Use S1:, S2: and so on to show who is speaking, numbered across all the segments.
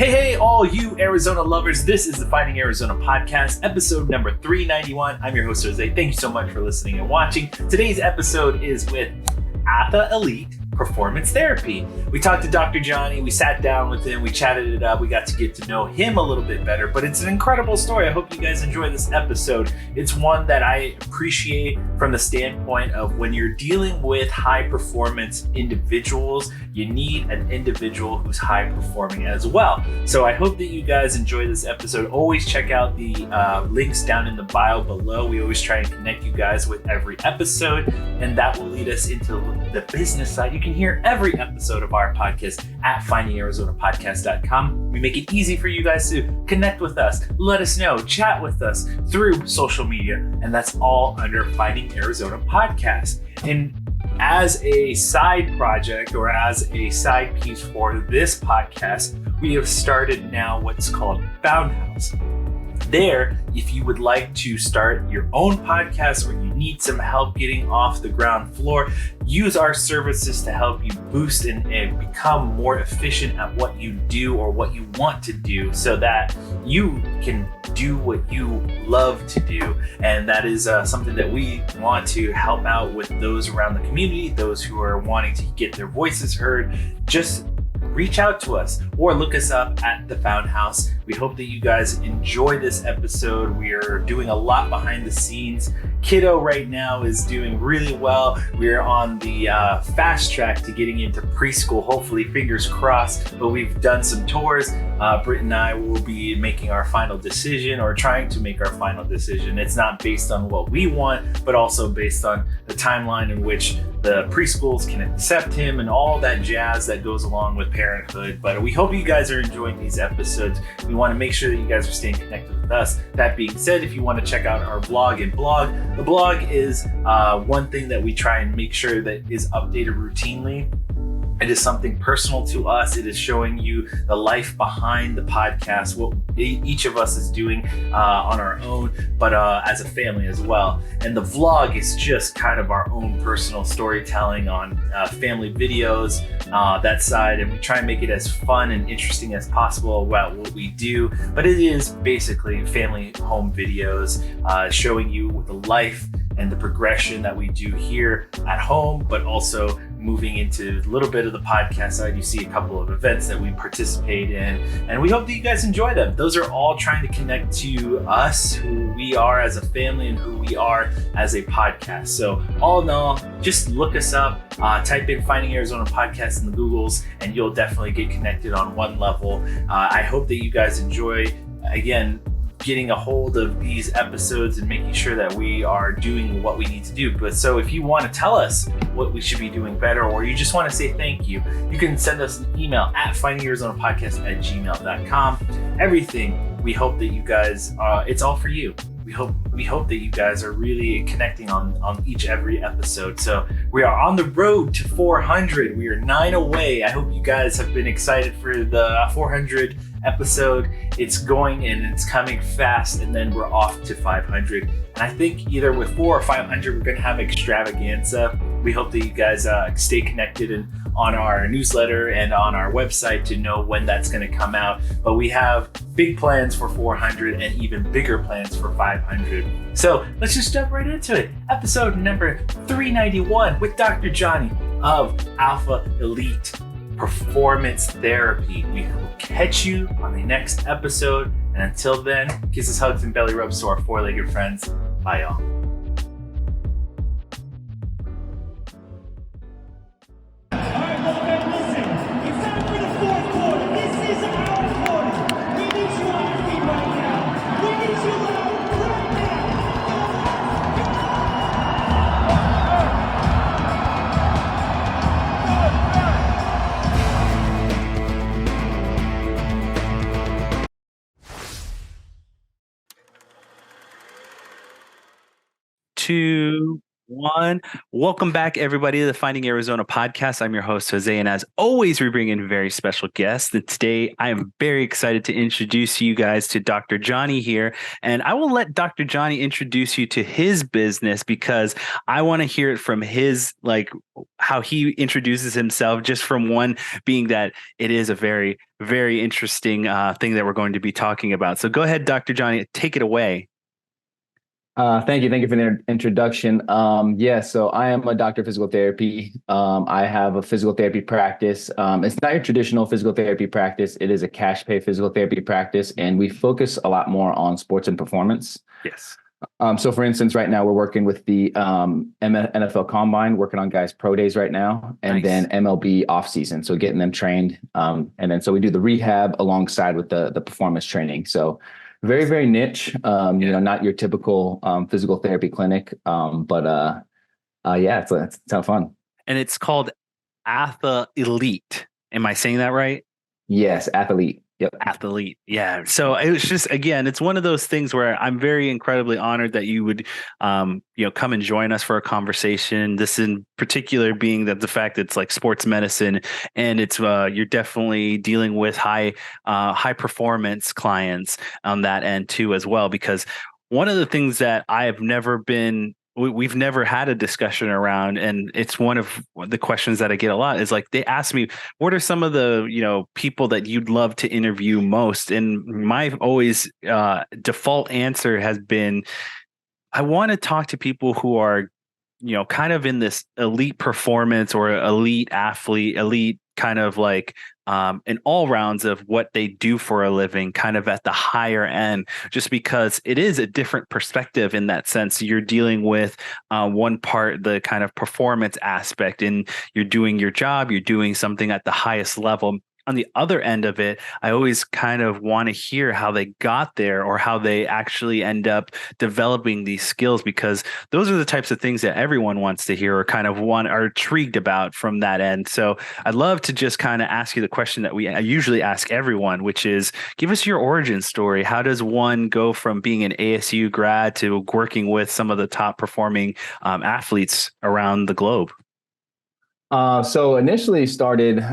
S1: Hey, all you Arizona lovers. This is the Finding Arizona podcast, episode number 391. I'm your host, Jose. Thank you so much for listening and watching. Today's episode is with athELITE Performance Therapy. We talked to Dr. Johnny. We sat down with him. We chatted it up. We got to get to know him a little bit better, but it's an incredible story. I hope you guys enjoy this episode. It's one that I appreciate from the standpoint of when you're dealing with high performance individuals, you need an individual who's high performing as well. So I hope that you guys enjoy this episode. Always check out the links down in the bio below. We always try and connect you guys with every episode, and that will lead us into the business side. You can hear every episode of our podcast at findingarizonapodcast.com. We make it easy for you guys to connect with us, let us know, chat with us through social media, and that's all under Finding Arizona Podcast. And as a side project or as a side piece for this podcast, we have started now what's called Found House. There, if you would like to start your own podcast or you need some help getting off the ground floor, use our services to help you boost and become more efficient at what you do or what you want to do so that you can do what you love to do. And that is something that we want to help out with those around the community, those who are wanting to get their voices heard. Just reach out to us or look us up at the Found House. We hope that you guys enjoy this episode. We are doing a lot behind the scenes. Kiddo right now is doing really well. We're on the fast track to getting into preschool, hopefully, fingers crossed, but we've done some tours. Britt and I will be making our final decision or trying to make our final decision. It's not based on what we want, but also based on the timeline in which the preschools can accept him and all that jazz that goes along with parenthood. But we hope you guys are enjoying these episodes. We want to make sure that you guys are staying connected with us. That being said, if you want to check out our blog, the blog is one thing that we try and make sure that is updated routinely. It is something personal to us. It is showing you the life behind the podcast, what each of us is doing on our own, but as a family as well. And the vlog is just kind of our own personal storytelling on family videos, that side. And we try and make it as fun and interesting as possible about what we do. But it is basically family home videos showing you the life and the progression that we do here at home, but also moving into a little bit of the podcast side. You see a couple of events that we participate in, and we hope that you guys enjoy them. Those are all trying to connect to us, who we are as a family and who we are as a podcast. So all in all, just look us up, type in Finding Arizona Podcast in the Googles, and you'll definitely get connected on one level. I hope that you guys enjoy, again, getting a hold of these episodes and making sure that we are doing what we need to do. But so if you want to tell us what we should be doing better, or you just want to say thank you, you can send us an email at findingarizonapodcast@gmail.com. Everything, we hope that you guys, it's all for you. We hope that you guys are really connecting on every episode. So we are on the road to 400. We are 9 away. I hope you guys have been excited for the 400 episode. It's going and it's coming fast, and then we're off to 500. And I think either with 400 or 500, we're going to have extravaganza. We hope that you guys stay connected and on our newsletter and on our website to know when that's going to come out. But we have big plans for 400 and even bigger plans for 500. So let's just jump right into it. Episode number 391 with Dr. Johnny of athELITE Performance Therapy. We will catch you on the next episode. And until then, kisses, hugs, and belly rubs to our four-legged friends. Bye, y'all. Two,
S2: One. Welcome back, everybody, to the Finding Arizona podcast. I'm your host, Jose, and as always, we bring in very special guests. And today, I am very excited to introduce you guys to Dr. Johnny here. And I will let Dr. Johnny introduce you to his business because I want to hear it from his, like, how he introduces himself, just from one being that it is a very, very interesting thing that we're going to be talking about. So go ahead, Dr. Johnny, take it away.
S3: Thank you. Thank you for the introduction. Yeah, so I am a doctor of physical therapy. I have a physical therapy practice. It's not your traditional physical therapy practice. It is a cash pay physical therapy practice, and we focus a lot more on sports and performance.
S2: Yes.
S3: So for instance, right now we're working with the NFL Combine, working on guys' pro days right now, and
S2: Nice.
S3: then MLB off season. So getting them trained. And then so we do the rehab alongside with the performance training. So very,
S2: Nice.
S3: very niche,
S2: Yeah.
S3: not your typical physical therapy clinic. But yeah, it's a ton of fun.
S2: And it's called athELITE. Am I saying that right?
S3: Yes, athlete. Yep.
S2: athELITE. Yeah. So it was just, again, it's one of those things where I'm very incredibly honored that you would, come and join us for a conversation. This in particular being that the fact that it's like sports medicine, and it's you're definitely dealing with high performance clients on that end too as well. Because one of the things that I have never been we've never had a discussion around, and it's one of the questions that I get a lot, is like they ask me, what are some of the people that you'd love to interview most? And my always default answer has been, I want to talk to people who are kind of in this elite performance or elite athlete, elite kind of like in all rounds of what they do for a living, kind of at the higher end, just because it is a different perspective in that sense. You're dealing with one part, the kind of performance aspect, and you're doing your job, you're doing something at the highest level. On the other end of it, I always kind of want to hear how they got there or how they actually end up developing these skills, because those are the types of things that everyone wants to hear or kind of are intrigued about from that end. So I'd love to just kind of ask you the question that I usually ask everyone, which is, give us your origin story. How does one go from being an ASU grad to working with some of the top performing athletes around the globe?
S3: So initially started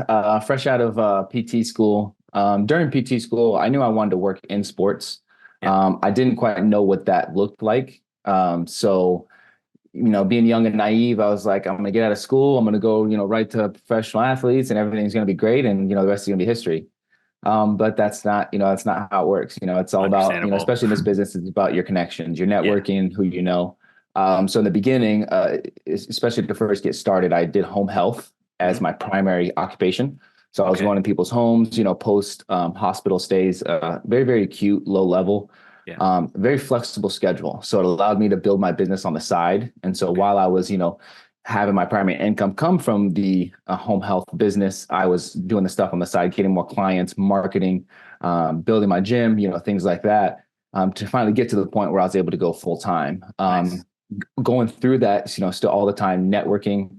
S3: fresh out of PT school. During PT school, I knew I wanted to work in sports.
S2: Yeah.
S3: I didn't quite know what that looked like. Being young and naive, I was like, I'm going to get out of school. I'm going to go, right to professional athletes, and everything's going to be great. And, the rest is going to be history. But that's not how it works. It's all about,
S2: Understandable.
S3: especially in this business, it's about your connections, your
S2: Yeah.
S3: networking, who you know. So in the beginning, especially to first get started, I did home health as
S2: Mhm.
S3: my primary occupation. So I was
S2: Okay.
S3: going to people's homes, post hospital stays, very, very acute, low level,
S2: Yeah.
S3: very flexible schedule. So it allowed me to build my business on the side. And so
S2: Okay.
S3: while I was, having my primary income come from the home health business, I was doing the stuff on the side, getting more clients, marketing, building my gym, things like that, to finally get to the point where I was able to go full time.
S2: Nice.
S3: Going through that, still all the time networking,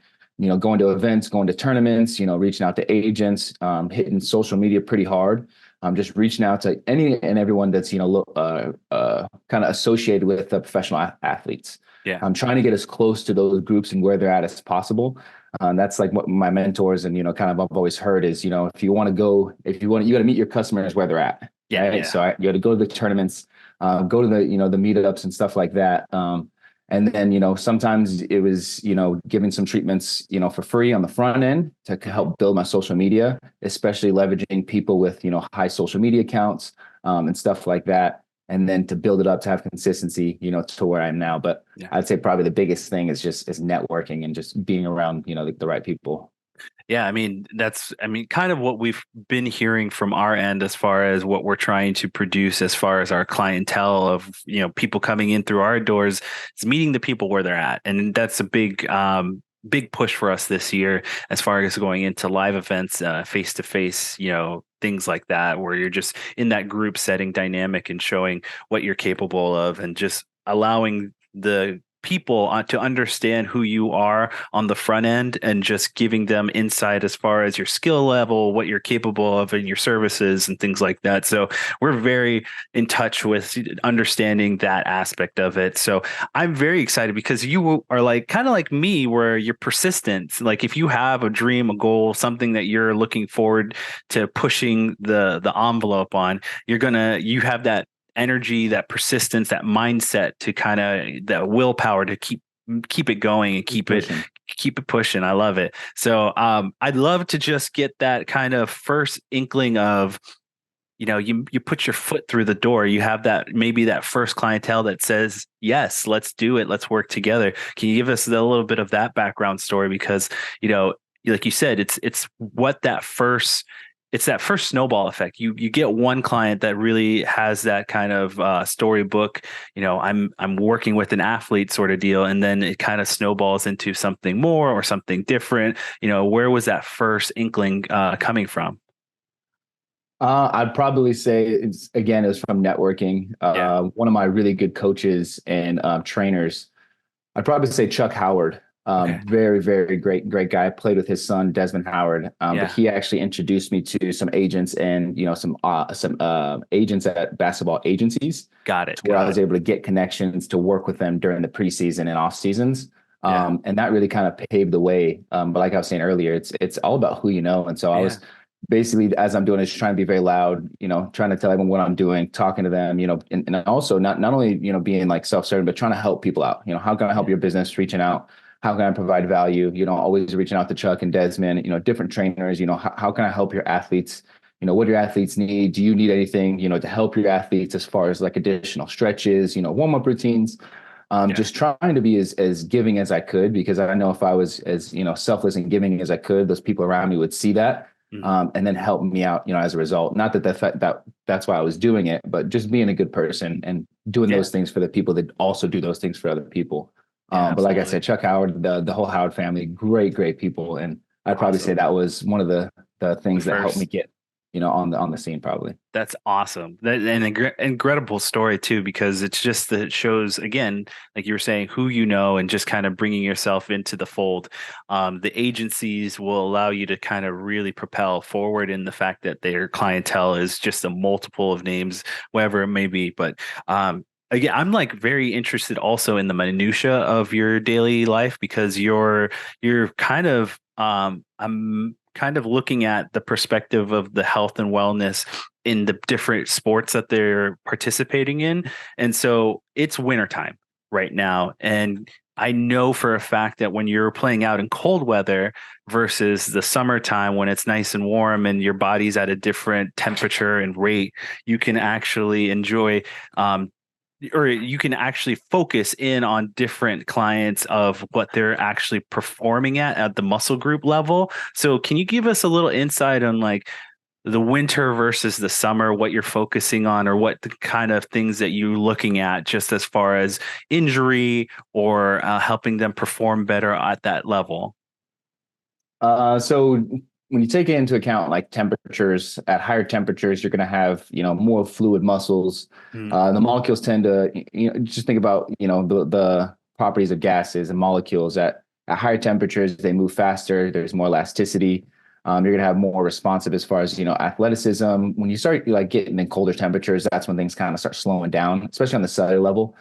S3: going to events, going to tournaments, reaching out to agents, hitting social media pretty hard. Just reaching out to any and everyone that's, kind of associated with the professional athletes.
S2: Yeah.
S3: I'm trying to get as close to those groups and where they're at as possible. That's like what my mentors and, kind of I've always heard is, if you want to go, you got to meet your customers where they're at.
S2: Yeah.
S3: Right.
S2: Yeah.
S3: So you got to go to the tournaments, go to the, the meetups and stuff like that. And then, sometimes it was, giving some treatments, for free on the front end to help build my social media, especially leveraging people with, high social media accounts, and stuff like that. And then to build it up to have consistency, to where I am now. But
S2: Yeah.
S3: I'd say probably the biggest thing is networking and just being around, the right people.
S2: Yeah, I mean, kind of what we've been hearing from our end as far as what we're trying to produce as far as our clientele of, people coming in through our doors, is meeting the people where they're at. And that's a big push for us this year as far as going into live events, face to face, things like that, where you're just in that group setting dynamic and showing what you're capable of, and just allowing the people to understand who you are on the front end and just giving them insight as far as your skill level, what you're capable of in your services and things like that. So we're very in touch with understanding that aspect of it. So I'm very excited because you are like kind of like me where you're persistent. Like if you have a dream, a goal, something that you're looking forward to pushing the envelope on, you have that energy, that persistence, that mindset to kind of that willpower to keep it going and keep it pushing. I love it. So I'd love to just get that kind of first inkling of, you put your foot through the door, you have that maybe that first clientele that says, yes, let's do it, let's work together. Can you give us a little bit of that background story? Because, like you said, it's that first snowball effect. You get one client that really has that kind of storybook, I'm working with an athlete sort of deal, and then it kind of snowballs into something more or something different. Where was that first inkling coming from?
S3: I'd probably say it was from networking. One of my really good coaches and trainers, I'd probably say Chuck Howard.
S2: Okay.
S3: Very, very great guy. I played with his son, Desmond Howard. But he actually introduced me to some agents and, some agents at basketball agencies.
S2: Got it.
S3: Where I was able to get connections to work with them during the preseason and off seasons. And that really kind of paved the way. But like I was saying earlier, it's all about who you know. And so I was basically, as I'm doing, is trying to be very loud, trying to tell everyone what I'm doing, talking to them, and also not only, being like self-serving, but trying to help people out. How can I help your business? Reaching out. How can I provide value? Always reaching out to Chuck and Desmond, different trainers, how can I help your athletes? What do your athletes need? Do you need anything, to help your athletes as far as like additional stretches, warm-up routines? Just trying to be as giving as I could, because I know if I was as, selfless and giving as I could, those people around me would see that. And then help me out, as a result. Not that's why I was doing it, but just being a good person and doing those things for the people that also do those things for other people. But like I said, Chuck Howard, the whole Howard family, great people. And I'd probably say that was one of the things that helped me get, on the scene probably. That's
S2: awesome. An incredible story too, because it's just that it shows, again, like you were saying, who you know, and just kind of bringing yourself into the fold. The agencies will allow you to kind of really propel forward in the fact that their clientele is just a multiple of names, whatever it may be. But again, I'm like very interested also in the minutia of your daily life, because you're kind of I'm kind of looking at the perspective of the health and wellness in the different sports that they're participating in. And so it's wintertime right now. And I know for a fact that when you're playing out in cold weather versus the summertime when it's nice and warm and your body's at a different temperature and rate, you can actually enjoy or you can actually focus in on different clients of what they're actually performing at the muscle group level. So can you give us a little insight on like the winter versus the summer, what you're focusing on, or what the kind of things that you're looking at just as far as injury or helping them perform better at that level?
S3: So when you take it into account, like temperatures, at higher temperatures, you're going to have, more fluid muscles. The molecules tend to, just think about, the properties of gases and molecules at higher temperatures, they move faster. There's more elasticity. You're going to have more responsive as far as, athleticism. When you start like getting in colder temperatures, that's when things kind of start slowing down, especially on the cellular level.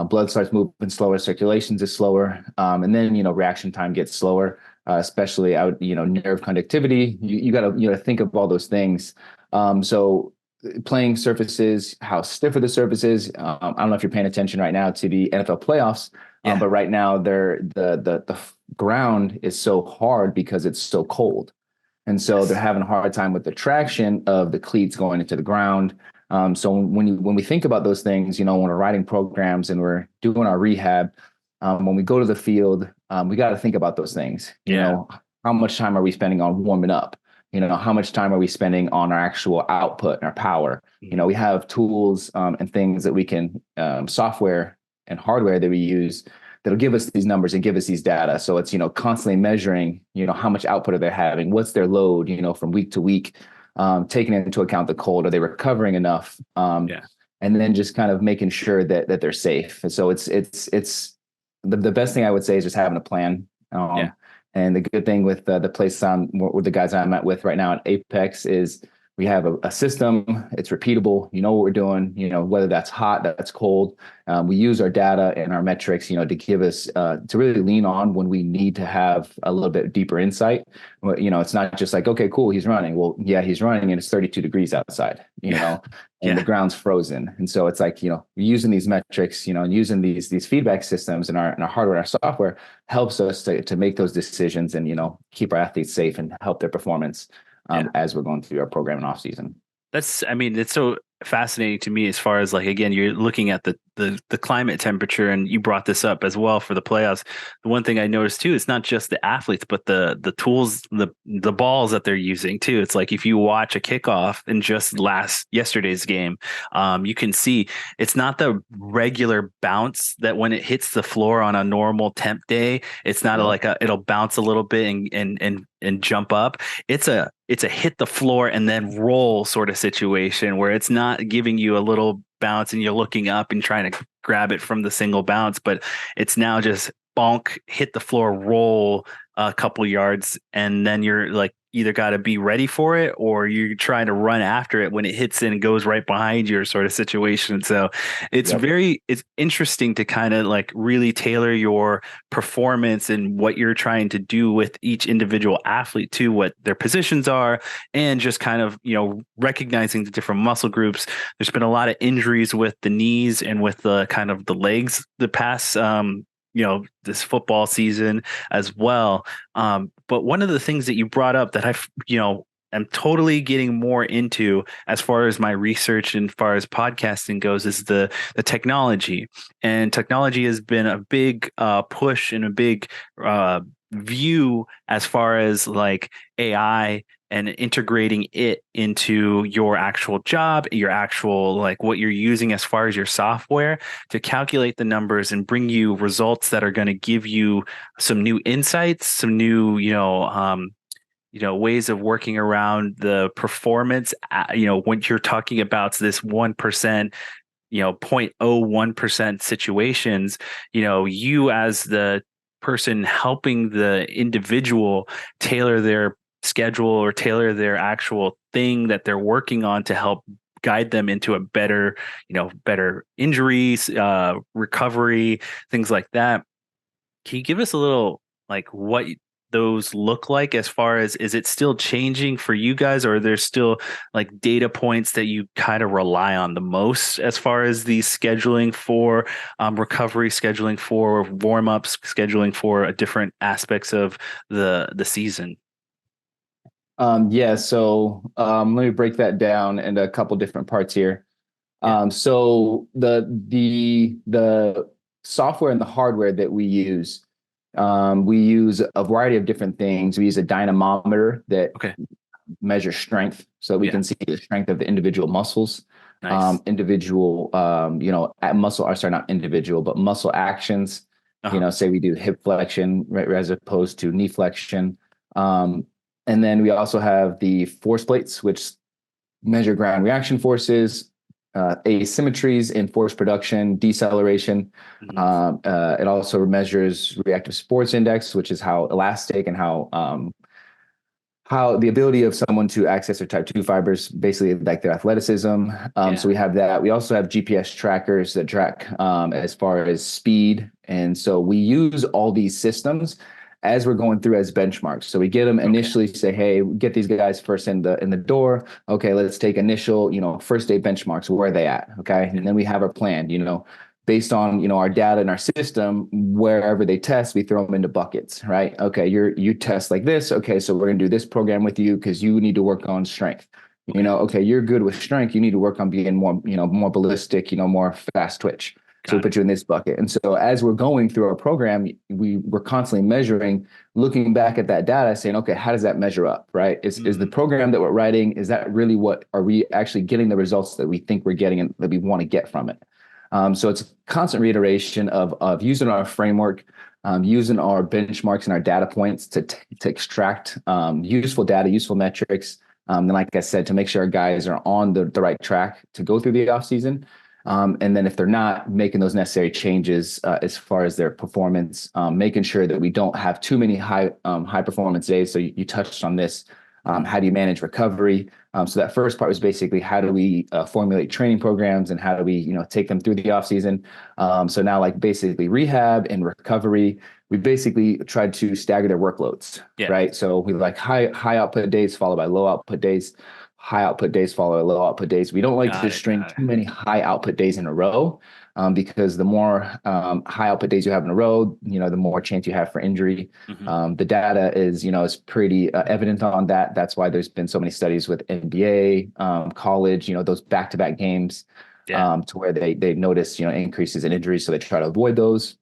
S3: Blood starts moving slower, circulations is slower. And then, reaction time gets slower. Especially out, nerve conductivity. You got to, think of all those things. So playing surfaces, how stiff are the surfaces? I don't know if you're paying attention right now to the NFL playoffs, but right now the ground is so hard because it's so cold. And so they're having a hard time with the traction of the cleats going into the ground. So when we think about those things, when we're writing programs and we're doing our rehab, when we go to the field, we got to think about those things. How much time are we spending on warming up? How much time are we spending on our actual output and our power? We have tools and things that we can, software and hardware that we use that'll give us these numbers and give us these data. So it's, constantly measuring, how much output are they having? What's their load, from week to week, taking into account the cold. Are they recovering enough? And then just kind of making sure that they're safe. And so it's the best thing I would say is just having a plan.
S2: Yeah.
S3: And the good thing with the place with the guys I'm at with right now at Apex is we have a system. It's repeatable. You know what we're doing. You know whether that's hot, that's cold. We use our data and our metrics, to give us to really lean on when we need to have a little bit deeper insight. It's not just like, okay, cool, he's running. Well, yeah, he's running, and it's 32 degrees outside. And the ground's frozen. And so it's like, using these metrics, and using these feedback systems and our hardware, our software helps us to make those decisions and keep our athletes safe and help their performance as we're going through our program in off season.
S2: It's so fascinating to me as far as, like, again, you're looking at the climate temperature, and you brought this up as well for the playoffs. The one thing I noticed too, it's not just the athletes, but the tools, the balls that they're using too. It's like if you watch a kickoff in just yesterday's game, you can see it's not the regular bounce that when it hits the floor on a normal temp day, it's not it'll bounce a little bit and jump up. It's a hit the floor and then roll sort of situation where it's not giving you a little bounce and you're looking up and trying to grab it from the single bounce, but it's now just bonk, hit the floor, roll a couple yards, and then you're like either got to be ready for it or you're trying to run after it when it hits in and goes right behind you, sort of situation. So it's it's interesting to kind of like really tailor your performance and what you're trying to do with each individual athlete to what their positions are, and just kind of, recognizing the different muscle groups. There's been a lot of injuries with the knees and with the kind of the legs the past this football season as well. But one of the things that you brought up that I'm totally getting more into as far as my research and as far as podcasting goes is the technology. And technology has been a big push and a big view as far as like AI and integrating it into your actual job, your actual, like what you're using as far as your software to calculate the numbers and bring you results that are going to give you some new insights, some new, ways of working around the performance. When you're talking about this 1%, 0.01% situations, you as the person helping the individual tailor their schedule or tailor their actual thing that they're working on to help guide them into a better injuries, recovery, things like that. Can you give us a little like what those look like as far as, is it still changing for you guys, or are there still like data points that you kind of rely on the most as far as the scheduling for recovery, scheduling for warm-ups, scheduling for different aspects of the season?
S3: So let me break that down into a couple different parts here. So the software and the hardware that we use a variety of different things. We use a dynamometer that measures strength, so we can see the strength of the individual muscles. Nice. Muscle actions. Say we do hip flexion as opposed to knee flexion. And then we also have the force plates, which measure ground reaction forces, asymmetries in force production, deceleration. Mm-hmm. It also measures reactive sports index, which is how elastic and how the ability of someone to access their type 2 fibers, basically like their athleticism. So we have that. We also have GPS trackers that track as far as speed. And so we use all these systems as we're going through as benchmarks. So we get them initially, say, hey, get these guys first in the door. Okay, let's take initial, first day benchmarks. Where are they at? Okay. And then we have our plan, based on, our data and our system, wherever they test, we throw them into buckets, right? Okay. You test like this. Okay. So we're going to do this program with you because you need to work on strength. Okay, you're good with strength. You need to work on being more, more ballistic, more fast twitch. So we put you in this bucket. And so as we're going through our program, we're constantly measuring, looking back at that data, saying, okay, how does that measure up, right? Is the program that we're writing, is that really are we actually getting the results that we think we're getting and that we want to get from it? So it's a constant reiteration of using our framework, using our benchmarks and our data points to extract useful data, useful metrics. And like I said, to make sure our guys are on the right track to go through the off season. And then if they're not, making those necessary changes as far as their performance, making sure that we don't have too many high performance days. So you touched on this. How do you manage recovery? So that first part was basically how do we formulate training programs and how do we, take them through the off season. So now like basically rehab and recovery, we basically tried to stagger their workloads, right? So we like high output days followed by low output days, high output days followed by low output days. We don't like to string too many high output days in a row. Because the more high output days you have in a row, the more chance you have for injury. The data is pretty evident on that. That's why there's been so many studies with NBA, college, those back-to-back games, to where they notice increases in injuries, so they try to avoid those.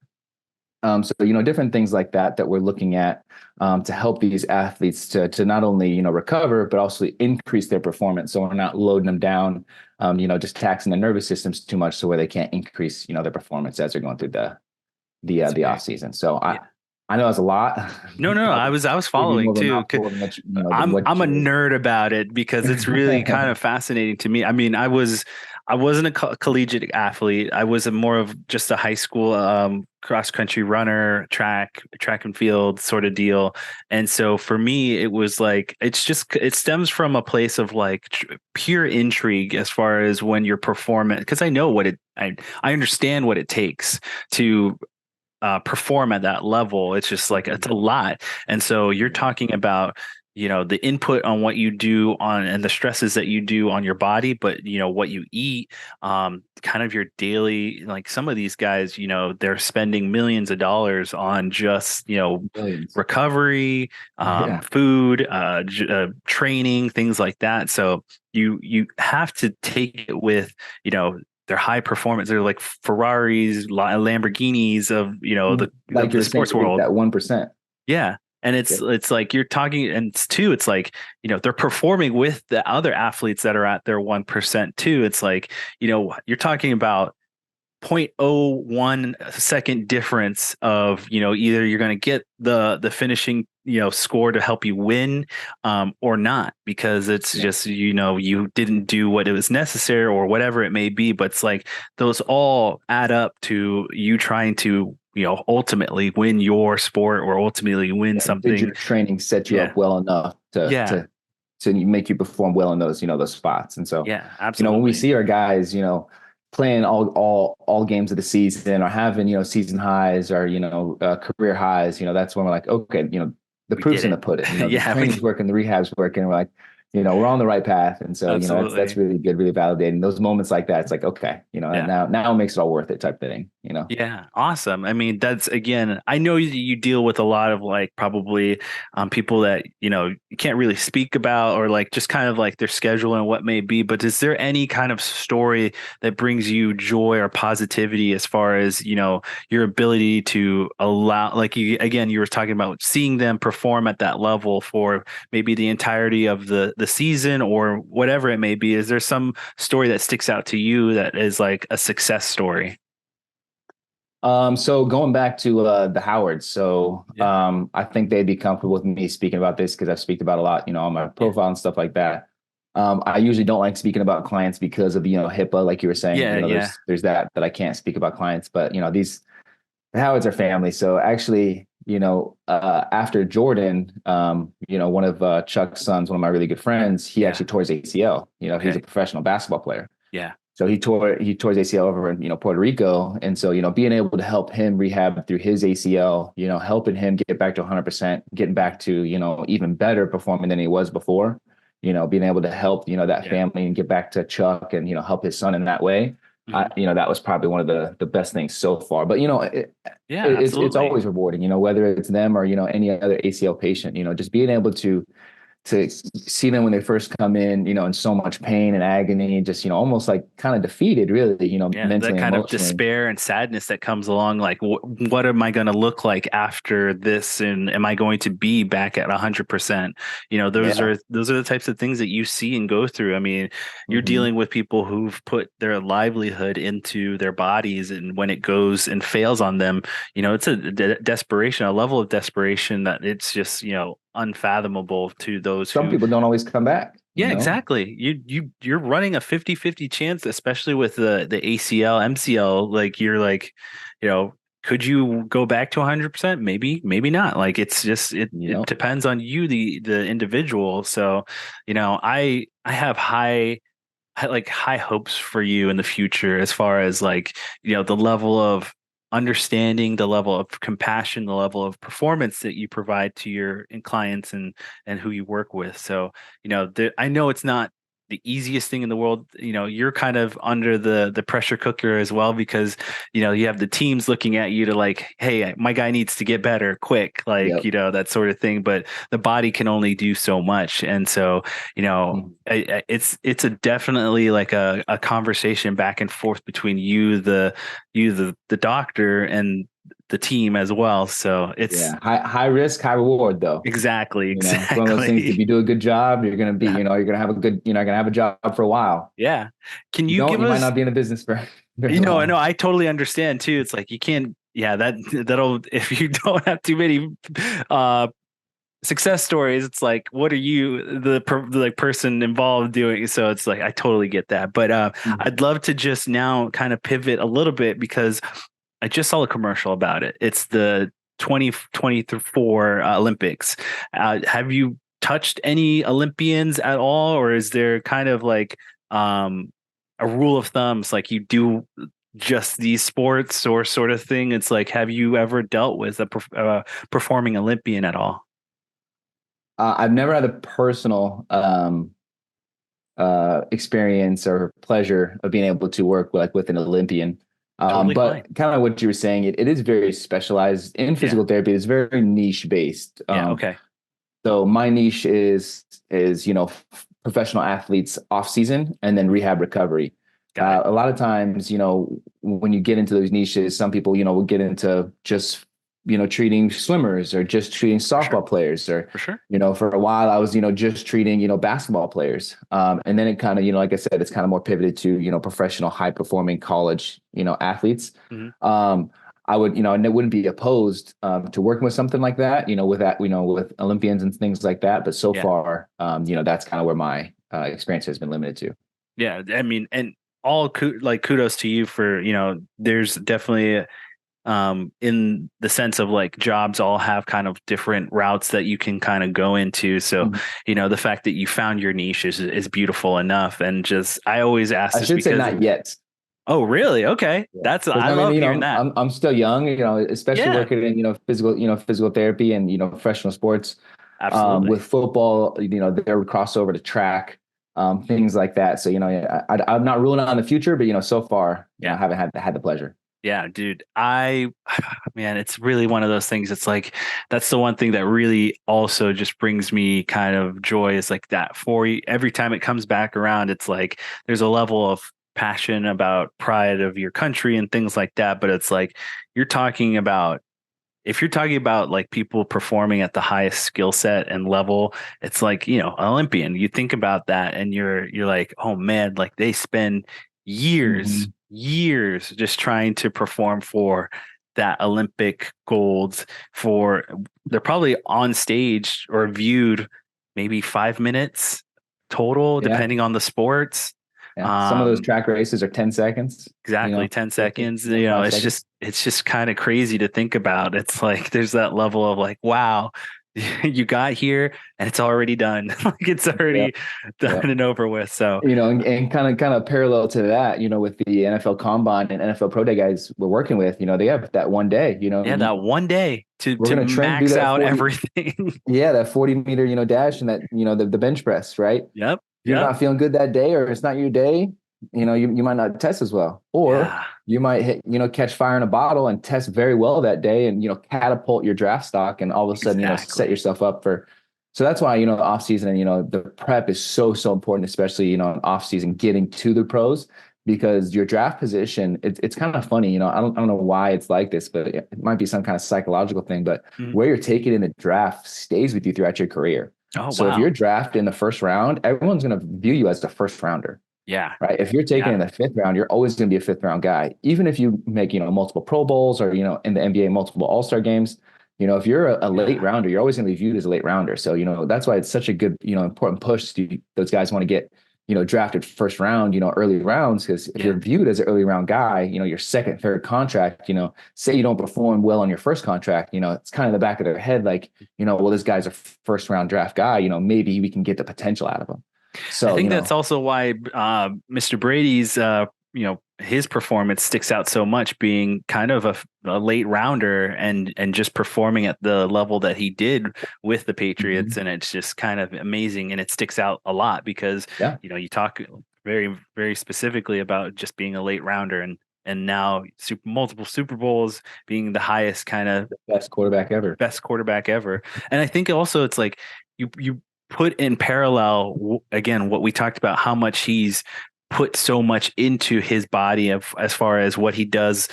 S3: So different things like that we're looking at to help these athletes to not only recover but also increase their performance. So we're not loading them down, just taxing the nervous systems too much, so where they can't increase their performance as they're going through the off season. So I know it's a lot.
S2: No, I was following too. I'm a nerd about it because it's really kind of fascinating to me. I mean, I wasn't a collegiate athlete. I was more of just a high school cross country runner, track and field sort of deal. And so for me, it was like, it stems from a place of like pure intrigue as far as when you're performing, because I know I understand what it takes to perform at that level. It's just like, it's a lot. And so you're talking about the input on what you do and the stresses that you do on your body, but what you eat, kind of your daily, like some of these guys, they're spending millions of dollars on just, recovery, food, training, things like that. So you have to take it with, they're high performance. They're like Ferraris, Lamborghinis of, the sports world.
S3: That 1%.
S2: Yeah. And it's like you're talking, and it's like, they're performing with the other athletes that are at their 1% too. It's like, you're talking about 0.01 second difference of, either you're going to get the finishing, score to help you win, or not, because it's just, you didn't do what it was necessary or whatever it may be. But it's like those all add up to you trying to, ultimately win your sport or ultimately win something.
S3: Did your training set you up well enough to make you perform well in those, those spots? And so,
S2: absolutely.
S3: When we see our guys, playing all games of the season or having, season highs or, career highs, that's when we're like, okay, the proof's in the pudding. The training's working, the rehab's working. We're like, we're on the right path. And so, that's really good, really validating. Those moments like that, it's like, okay, and now it makes it all worth it type of thing,
S2: Yeah. Awesome. I mean, that's, again, I know you deal with a lot of like probably people that, you can't really speak about, or like just kind of like their schedule and what may be, but is there any kind of story that brings you joy or positivity as far as, your ability to allow, like you were talking about seeing them perform at that level for maybe the entirety of the season or whatever it may be? Is there some story that sticks out to you that is like a success story?
S3: So going back to the Howards, I think they'd be comfortable with me speaking about this because I've speak about a lot, on my profile and stuff like that. I usually don't like speaking about clients because of HIPAA, like you were saying. There's that I can't speak about clients, but the Howards are family. So actually, after Jordan, one of Chuck's sons, one of my really good friends, he actually tore his ACL. He's a professional basketball player.
S2: Yeah.
S3: So he tore his ACL over in, Puerto Rico. And so, being able to help him rehab through his ACL, helping him get back to 100%, getting back to, even better performing than he was before, being able to help, that family and get back to Chuck and, help his son in that way. That was probably one of the best things so far. But, it's always rewarding, whether it's them or, any other ACL patient, just being able to see them when they first come in so much pain and agony, just, almost like kind of defeated, really, mentally,
S2: that kind of despair and sadness that comes along. Like, what am I going to look like after this? And am I going to be back at 100%? Those are the types of things that you see and go through. I mean, you're dealing with people who've put their livelihood into their bodies, and when it goes and fails on them, it's a desperation, a level of desperation that it's just, unfathomable to those.
S3: Some people don't always come back.
S2: Yeah, exactly. You're running a 50-50 chance, especially with the ACL, MCL. Like you're like, you know, could you go back to 100%? Maybe, maybe not. Like it's just it depends on you, the individual. So, I have like high hopes for you in the future as far as like, the level of understanding, the level of compassion, the level of performance that you provide to your clients and who you work with. So, I know it's not the easiest thing in the world. You're kind of under the pressure cooker as well because, you have the teams looking at you to like, hey, my guy needs to get better quick, like, that sort of thing. But the body can only do so much. And so, it's a definitely like a conversation back and forth between the doctor and the team as well. So it's
S3: high risk, high reward though.
S2: Exactly.
S3: It's one of those things. If you do a good job, you're gonna be, you're gonna have a good, gonna have a job for a while.
S2: Yeah. Can you
S3: you
S2: give us?
S3: Might not be in the business for.
S2: I know. I totally understand too. It's like you can't. Yeah, that'll if you don't have too many success stories, it's like, what are you, the person involved doing? So it's like, I totally get that. But I'd love to just now kind of pivot a little bit because I just saw a commercial about it. It's the 2024 Olympics. Have you touched any Olympians at all? Or is there kind of like a rule of thumbs, like you do just these sports or sort of thing? It's like, have you ever dealt with a performing Olympian at all?
S3: I've never had a personal experience or pleasure of being able to work with an Olympian. But kind of what you were saying, it is very specialized in physical therapy. It's very niche based.
S2: Okay.
S3: So my niche is professional athletes off season and then rehab recovery. A lot of times, when you get into those niches, some people, will get into just treating swimmers or just treating softball players or, for a while I was, just treating, basketball players. And then it kind of, like I said, it's kind of more pivoted to, professional high performing college, athletes. Mm-hmm. I would, and it wouldn't be opposed to working with something like that, with that, with Olympians and things like that. But so far, that's kind of where my experience has been limited to.
S2: Yeah. I mean, and kudos to you for, there's definitely in the sense of like jobs all have kind of different routes that you can kind of go into. So, the fact that you found your niche is beautiful enough. And just, I always ask
S3: this because say not yet.
S2: Oh, really? Okay. Yeah. I love hearing that.
S3: I'm still young, especially working in, physical therapy and, professional sports.
S2: Absolutely.
S3: With football, there would cross over to track, things like that. So, I'm not ruling out in the future, but, so far, I haven't had the pleasure.
S2: Yeah, dude. Man, it's really one of those things. It's like, that's the one thing that really also just brings me kind of joy is like that for you. Every time it comes back around, it's like, there's a level of passion about pride of your country and things like that. But it's like, if you're talking about like people performing at the highest skill set and level, it's like, Olympian, you think about that and you're like, oh man, like they spend years just trying to perform for that Olympic gold. They're probably on stage or viewed maybe 5 minutes total, depending on the sports.
S3: Yeah. Some of those track races are 10 seconds.
S2: Exactly. 10 seconds. It's just kind of crazy to think about. It's like, there's that level of like, wow, you got here and it's already done. Like it's already done and over with. So,
S3: and kind of parallel to that, with the NFL Combine and NFL Pro Day guys we're working with, they have that one day,
S2: that one day to max out 40, everything.
S3: That 40-meter, dash and that, the bench press, right?
S2: Yep.
S3: You're not feeling good that day, or it's not your day, you might not test as well, or you might catch fire in a bottle and test very well that day and, catapult your draft stock and all of a sudden, set yourself up for. So that's why, off season and, the prep is so important, especially, in off season, getting to the pros, because your draft position, it's kind of funny, I don't know why it's like this, but it might be some kind of psychological thing, but where you're taken in the draft stays with you throughout your career.
S2: Oh,
S3: so if you're drafted in the first round, everyone's going to view you as the first rounder.
S2: Yeah.
S3: Right. If you're taken in the fifth round, you're always going to be a fifth round guy. Even if you make, multiple Pro Bowls or, in the NBA, multiple All-Star games, if you're a late
S2: Yeah.
S3: rounder, you're always going to be viewed as a late rounder. So, that's why it's such a good, important push to those guys want to get, drafted first round, early rounds. Because if you're viewed as an early round guy, your second, third contract, say you don't perform well on your first contract, it's kind of the back of their head, like, well, this guy's a first round draft guy, maybe we can get the potential out of him.
S2: I
S3: So,
S2: think that's also why Mr. Brady's his performance sticks out so much, being kind of a late rounder and just performing at the level that he did with the Patriots, and it's just kind of amazing, and it sticks out a lot because you talk very, very specifically about just being a late rounder, and now multiple Super Bowls, being the highest kind of
S3: best quarterback
S2: ever. And I think also it's like you put in parallel again what we talked about, how much he's put so much into his body as far as what he does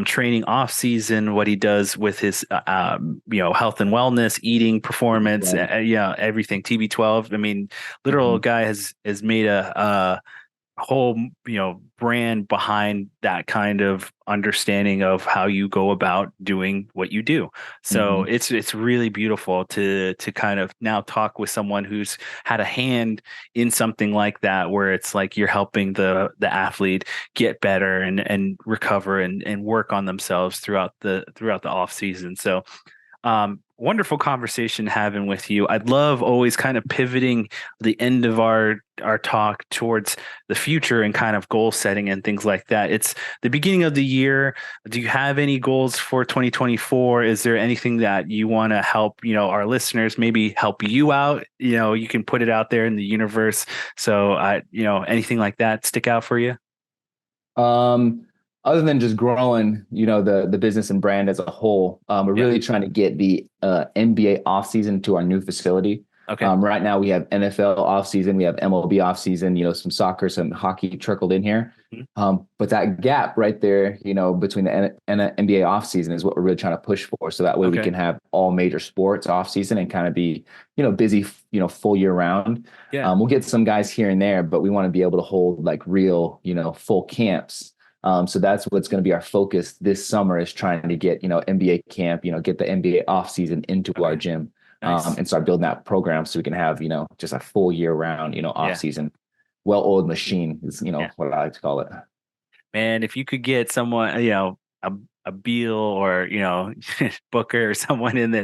S2: training off season, what he does with his health and wellness, eating, performance, everything. TB12. I mean, literal guy has made a whole brand behind that kind of understanding of how you go about doing what you do. So it's really beautiful to kind of now talk with someone who's had a hand in something like that, where it's like you're helping the athlete get better and recover and work on themselves throughout the off season. So wonderful conversation having with you. I'd love always kind of pivoting the end of our talk towards the future and kind of goal setting and things like that. It's the beginning of the year. Do you have any goals for 2024? Is there anything that you want to help, our listeners, maybe help you out? You can put it out there in the universe. So, anything like that stick out for you?
S3: Other than just growing, the business and brand as a whole, we're really trying to get the NBA offseason to our new facility.
S2: Okay.
S3: Right now we have NFL offseason, we have MLB offseason, some soccer, some hockey trickled in here. But that gap right there, between the NBA offseason is what we're really trying to push for. So that way we can have all major sports offseason and kind of be, busy, full year round.
S2: Yeah.
S3: We'll get some guys here and there, but we want to be able to hold like real, full camps. So that's what's going to be our focus this summer, is trying to get, NBA camp, get the NBA off season into our gym. Nice. And start building that program so we can have, just a full year round, off season, well-oiled machine is, what I like to call it.
S2: Man, if you could get someone, a Beal or, Booker or someone in there,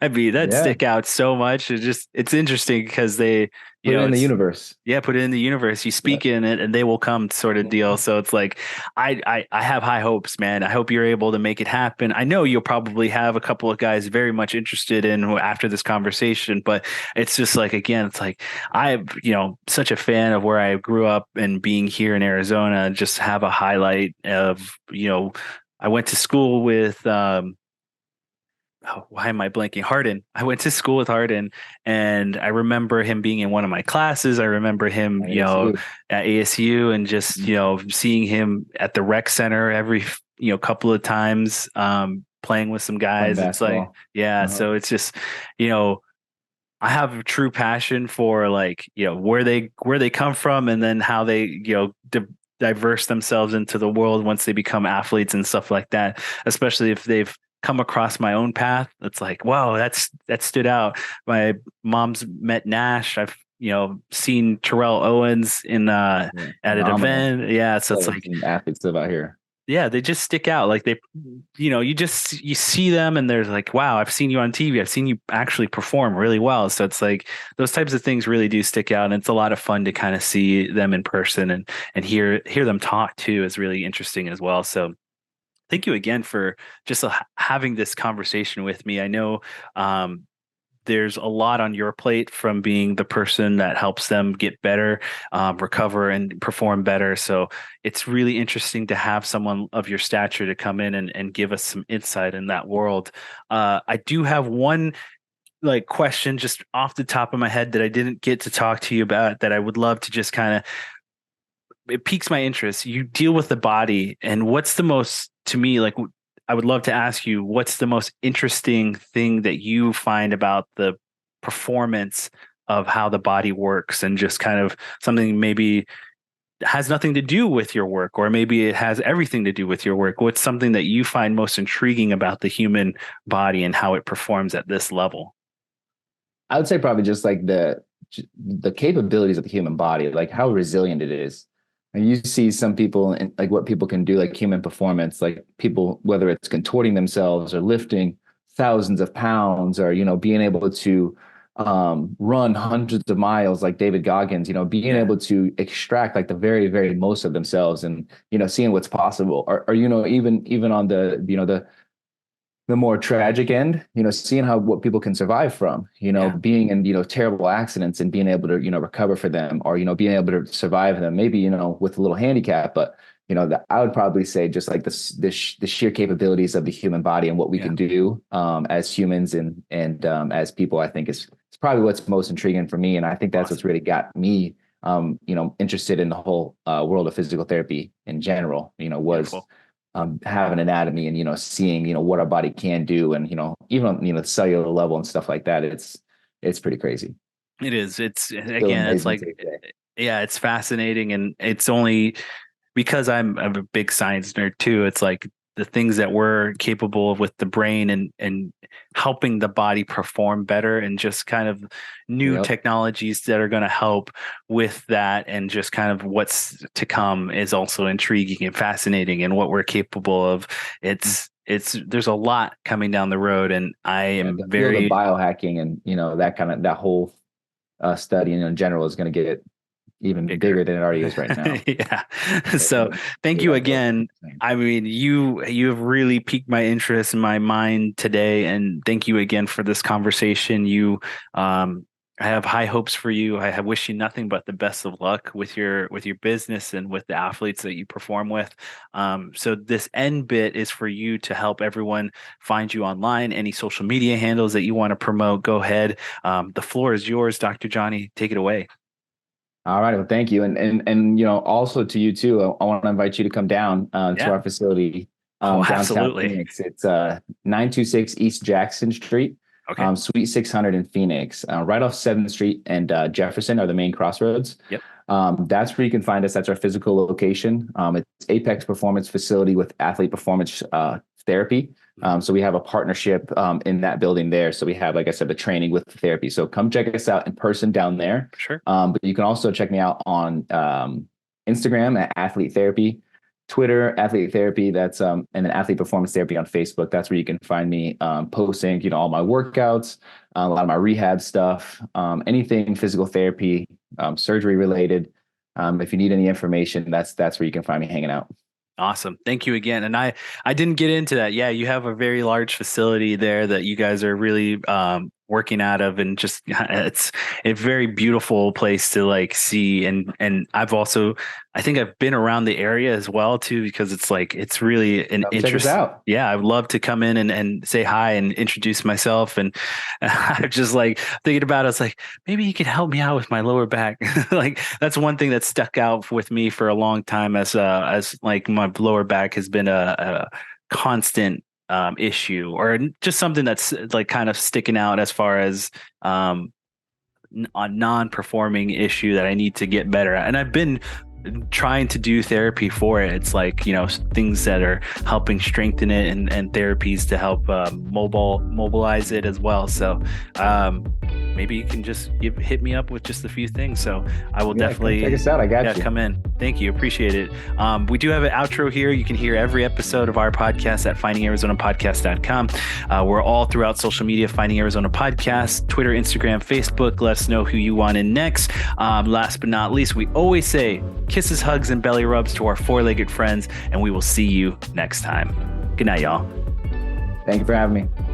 S2: that'd stick out so much. It's interesting because they,
S3: put it in the universe.
S2: Yeah, put it in the universe. You speak in it and they will come, sort of deal. So it's like, I have high hopes, man. I hope you're able to make it happen. I know you'll probably have a couple of guys very much interested in after this conversation, but it's just like, again, it's like, I'm, such a fan of where I grew up and being here in Arizona, just have a highlight of, I went to school with, why am I blanking? Harden. I went to school with Harden, and I remember him being in one of my classes. I remember him, at ASU, and just, seeing him at the rec center every, couple of times, playing with some guys. It's like, so it's just, I have a true passion for like, where they come from, and then how they, diverse themselves into the world once they become athletes and stuff like that, especially if they've come across my own path. It's like, wow, that stood out. My mom's met Nash. I've, seen Terrell Owens at an event. Yeah. So it's like
S3: athletes live out here.
S2: Yeah, they just stick out. Like they, you see them and they're like, wow, I've seen you on TV. I've seen you actually perform really well. So it's like those types of things really do stick out. And it's a lot of fun to kind of see them in person and hear them talk too, is really interesting as well. So thank you again for just having this conversation with me. I know there's a lot on your plate, from being the person that helps them get better, recover and perform better. So it's really interesting to have someone of your stature to come in and give us some insight in that world. I do have one question just off the top of my head that I didn't get to talk to you about, that I would love to just kind of, it piques my interest. You deal with the body, and what's the most, to me, I would love to ask you, what's the most interesting thing that you find about the performance of how the body works, and just kind of something maybe has nothing to do with your work, or maybe it has everything to do with your work. What's something that you find most intriguing about the human body and how it performs at this level?
S3: I would say probably just like the capabilities of the human body, like how resilient it is. And you see some people and like what people can do, like human performance, like people, whether it's contorting themselves or lifting thousands of pounds, or, being able to run hundreds of miles like David Goggins, being able to extract like the very, very most of themselves, and, seeing what's possible, or even on the more tragic end, seeing what people can survive from, being in, terrible accidents and being able to, recover for them, or, being able to survive them, maybe, with a little handicap, but, I would probably say just like the sheer capabilities of the human body and what we can do as humans and as people, I think it's probably what's most intriguing for me. And I think that's what's really got me, interested in the whole world of physical therapy in general, was having anatomy and, seeing, what our body can do. And, even on, the cellular level and stuff like that, it's pretty crazy.
S2: It is. It's again, it's like, it's fascinating. And it's only because I'm a big science nerd too. It's like the things that we're capable of with the brain and helping the body perform better, and just kind of new technologies that are going to help with that, and just kind of what's to come is also intriguing and fascinating, and what we're capable of. There's a lot coming down the road, and I am very
S3: biohacking and, that whole study in general is going to get even bigger than it already is right now.
S2: So thank you again. I mean, you have really piqued my interest in my mind today, and thank you again for this conversation. I have high hopes for you. I wish you nothing but the best of luck with your business and with the athletes that you perform with. So this end bit is for you to help everyone find you online. Any social media handles that you want to promote, go ahead. The floor is yours, Dr. Johnny. Take it away.
S3: All right. Well, thank you. And also to you too, I want to invite you to come down to our facility downtown
S2: absolutely.
S3: Phoenix. It's 926 East Jackson Street, Suite 600 in Phoenix, right off 7th Street and Jefferson are the main crossroads.
S2: Yep.
S3: That's where you can find us. That's our physical location. It's Apex Performance Facility with Athlete Performance Therapy. So we have a partnership in that building there. So we have, like I said, the training with the therapy. So come check us out in person down there.
S2: Sure.
S3: But you can also check me out on Instagram at athELITE Therapy, Twitter, athELITE Therapy. That's and then Athlete Performance Therapy on Facebook. That's where you can find me posting, all my workouts, a lot of my rehab stuff, anything physical therapy, surgery related. If you need any information, that's where you can find me hanging out.
S2: Awesome. Thank you again. And I didn't get into that. Yeah, you have a very large facility there that you guys are really working out of, and just it's a very beautiful place to like see. And I think I've been around the area as well too, because it's really an interesting. Yeah, I would love to come in and say hi and introduce myself. And I'm just like thinking about it. I was like, maybe you could help me out with my lower back. Like that's one thing that stuck out with me for a long time, as like my lower back has been a constant issue, or just something that's like kind of sticking out as far as a non-performing issue that I need to get better at. And I've been trying to do therapy for it. It's like, things that are helping strengthen it, and therapies to help mobilize it as well. So maybe you can just hit me up with just a few things. So I will definitely
S3: check us out. I got you.
S2: Come in. Thank you. Appreciate it. We do have an outro here. You can hear every episode of our podcast at findingarizonapodcast.com. We're all throughout social media, Finding Arizona Podcast, Twitter, Instagram, Facebook. Let us know who you want in next. Last but not least, we always say kisses, hugs, and belly rubs to our four-legged friends, and we will see you next time. Good night, y'all.
S3: Thank you for having me.